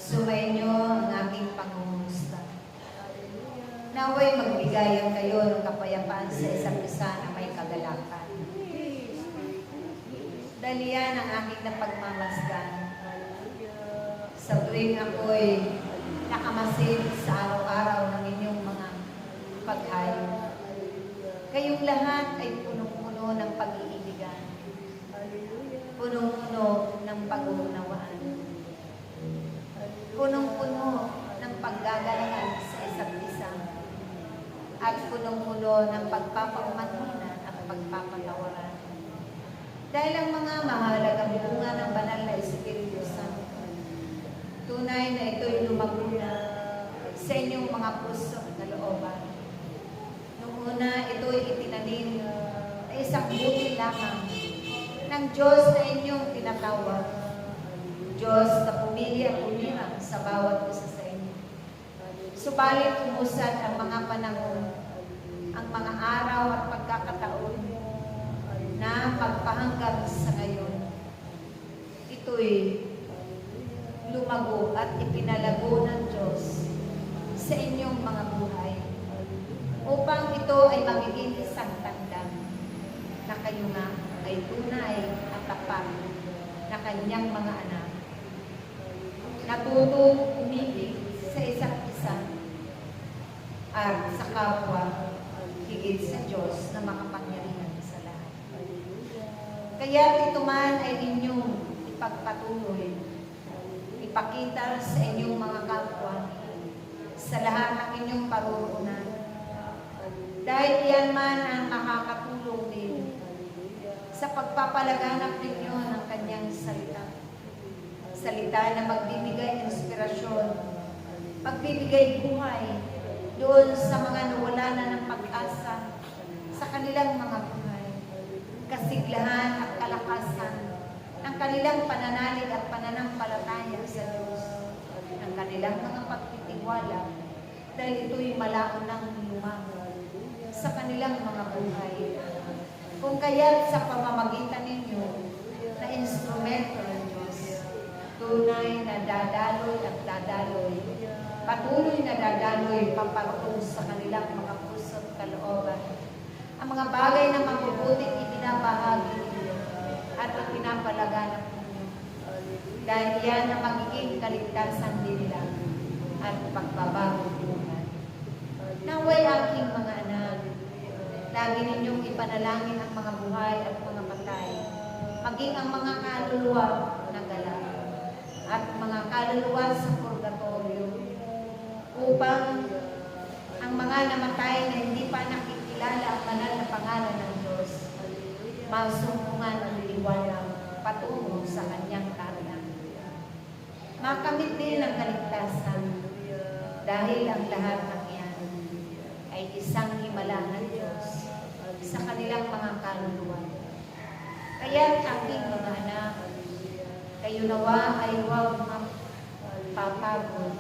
Sumainyo ang aking pangungumusta. Naway magbigayan kayo ng kapayapaan sa isa't isa na may kagalakan. Dalian ang aking napagmamasdan. Sa tuwing ako'y nakamasid sa araw-araw ng inyong mga paghayo. Kayong lahat ay punong-puno ng pag-iibigan. Punong-puno ng pag-uunawaan. Punong-puno ng paggagalangan sa isa't isa. At punong-puno ng pagpapaumanhinan at pagpapatawaran. Dahil ang mga mahalagang bunga ng banal na Espiritu Santo, tunay na ito'y lumaguna sa inyong mga puso na looban. Noong una, ito'y itinanim na isang buti lamang ng Diyos na inyong tinatawag. Diyos na pumili at pumirang sa bawat isa sa inyo. Subalit umusad ang mga panahon, ang mga araw at pagkakataon na pagpahanggang sa ngayon. Ito'y lumago at ipinalago ng Diyos sa inyong mga buhay upang ito ay magiging isang tanda na kayo nga ay tunay at tapat na kanyang mga anak. Natutong umibig sa isa't isa at sa kapwa higit sa Diyos na makapangyarihan sa lahat. Kaya ito man ay inyong ipagpatuloy, ipakita sa inyong mga kapwa sa lahat ng inyong paruroonan. Dahil yan man ang makakatulong din sa pagpapalaganap ninyo ng kanyang salita. Salita na magbibigay inspirasyon, magbibigay buhay doon sa mga nawala na ng pag-asa sa kanilang mga buhay. Kasiglahan at kalakasan ng kanilang pananalig at pananampalataya sa Diyos, ng kanilang mga pagtitiwala, dahil ito'y malaon ng lumago sa kanilang mga buhay. Kung kaya't sa pamamagitan ninyo na instrumento ng Diyos, tunay na dadaloy at dadaloy, patuloy na dadaloy papatungo sa kanilang mga puso at kalooban, ang mga bagay na mabubuting ibinabahagi ninyo at ipinapalaganap ninyo. Dahil yan na magiging kaligtasan din nila at pagbabago buhay. Naway aking mga anak, lagi ninyong ipanalangin ang mga buhay at mga patay, maging ang mga kaluluwa na galak at mga kaluluwa sa purgatorio, upang ang mga namatay na hindi pa nakikilala ang banal na pangalan ng Diyos, masumpungan ang liwanag patungo sa kanyang kariyan. Makamit din ang kaligtasan dahil ang lahat ng yan ay isang himala ng Diyos sa kanilang mga kaluluwa. Kaya aking mga anak, kayo nawa ay huwag mapapagod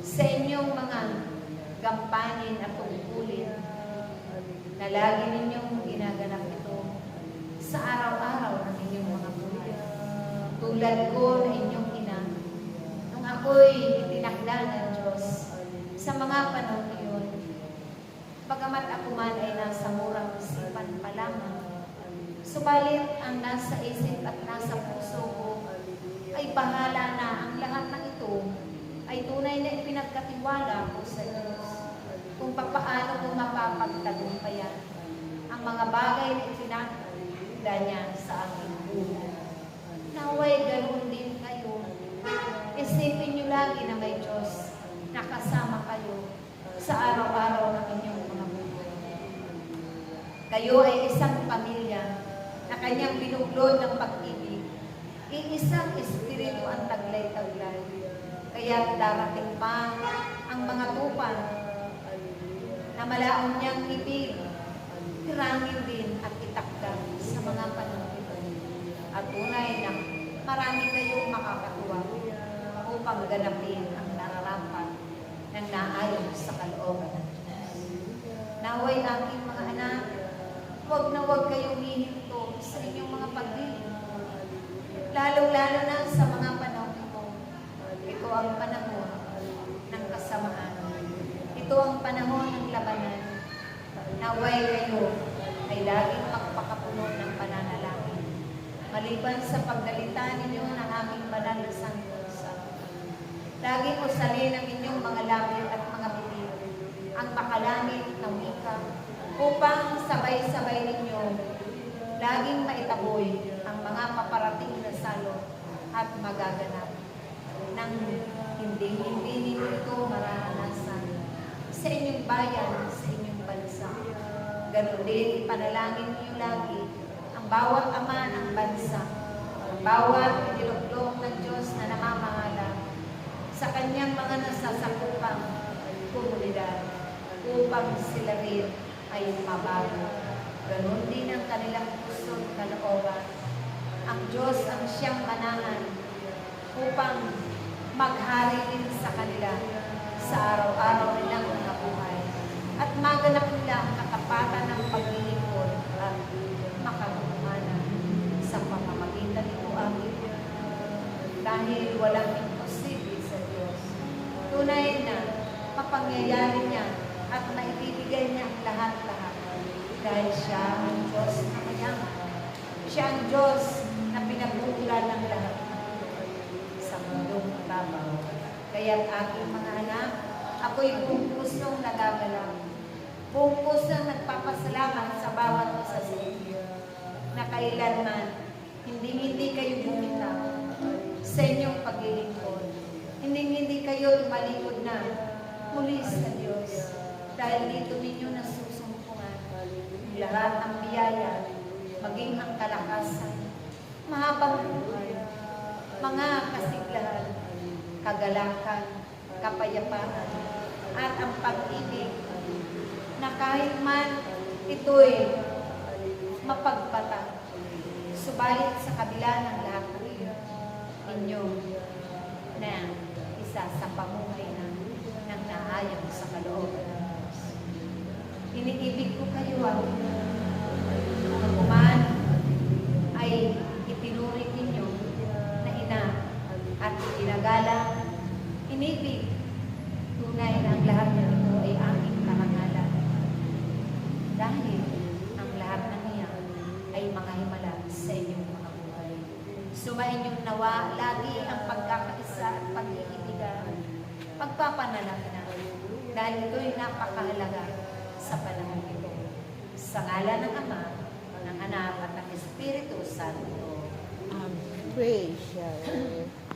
sa inyong mga gampanin at tungkulin na lagi ninyong ginaganap ito sa araw-araw ng inyong mga buhay. Tulad ko na inyong ina, nung ako'y itinakda ng Diyos sa mga panahon yun, bagamat ako man ay nasa murang isipan pa lamang, subalit ang nasa isip at nasa puso ko ay bahala na ang lahat ng ito ay tunay na ipinagkatiwala ko sa Diyos kung papaano ko mapapagtagumpayan ang mga bagay na itinakda niya sa aking buhay. Naway ganoon din kayo. Isipin niyo lagi na may Diyos na kasama kayo sa araw-araw ng inyong mga buhay. Kayo ay isang pamilya na kanyang binuklod ng pag-ibig. Iisang espiritu ang taglay-taglay. Kaya darating pa ang mga tupan na malaon niyang ibig, tirangin din at itakda sa mga panahon. At tunay na marami kayong makakatuwa upang ganapin ang nararapat ng naayon sa kalooban ng Diyos. Naway aking mga anak, huwag na huwag kayong hihinto sa inyong mga paglilingkod. Lalong-lalo na sa mga panahon ito. Ito ang panahon maliban sa pagdalita ninyo ng aming banal na santo. Laging usalin ang inyong mga labi at mga bibig, ang makalamit na wika, upang sabay-sabay ninyo laging maitaboy ang mga paparating na salo at magaganap nang hindi ninyo ito mararanasan sa inyong bayan, sa inyong bansa. Ganon din, ipanalangin niyo lagi ang bawat ama ng bansa, ang bawat idinugdong ng Diyos na namamahala sa kanyang mga nasasakupang komunidad upang sila rin ay mabago. Ganon din ang kanilang puso't kalooban. Ang Diyos ang siyang manahan upang maghari din sa kanila sa araw-araw nilang mga buhay at maganap nila ang katapatan ng paglilingkod at makagumana sa pamamagitan nito amin. Dahil walang imposible sa Diyos. Tunay na mapangyayari niya at maibibigay niya ang lahat-lahat dahil siya ang Diyos na mayaman. Siya ang Diyos na pinagbuulan ng lahat sa mundong mababaw. Kaya't aking mga anak, ako'y buong pusong nagagalang. Buong pusong nagpapasalamat sa bawat isa sa inyo na kailanman hindi kayo bumitaw sa inyong paglilingkod. Hindi kayo malikod na muli sa Diyos dahil dito ninyo nasusumpungan lahat ng biyaya, maging ang kalakasan, mahabang buhay, mga kasiglahan, kagalakan, kapayapaan, at ang pag-ibig na kahit man ito'y mapagpata. Subalit sa kabila ng lahat ng inyo na isa sa pamuhay ng naayang sa kalooban ng Diyos. Iniibig ko kayo kuman ay itinuring ninyo na ina at itinagalang inibig. Tunay na ang lahat ng ito ay aking karangalan. Dahil ang lahat ng iyan ay mga himala sa inyong mga buhay. Sumain nawa lagi ang pagkakaisa at pag-iibigan, pagpapanalangin dahil ito'y napakahalaga sa panahon ito. Sa ngalan ng Ama, ng Anak at ng Espiritu Santo. Praise God.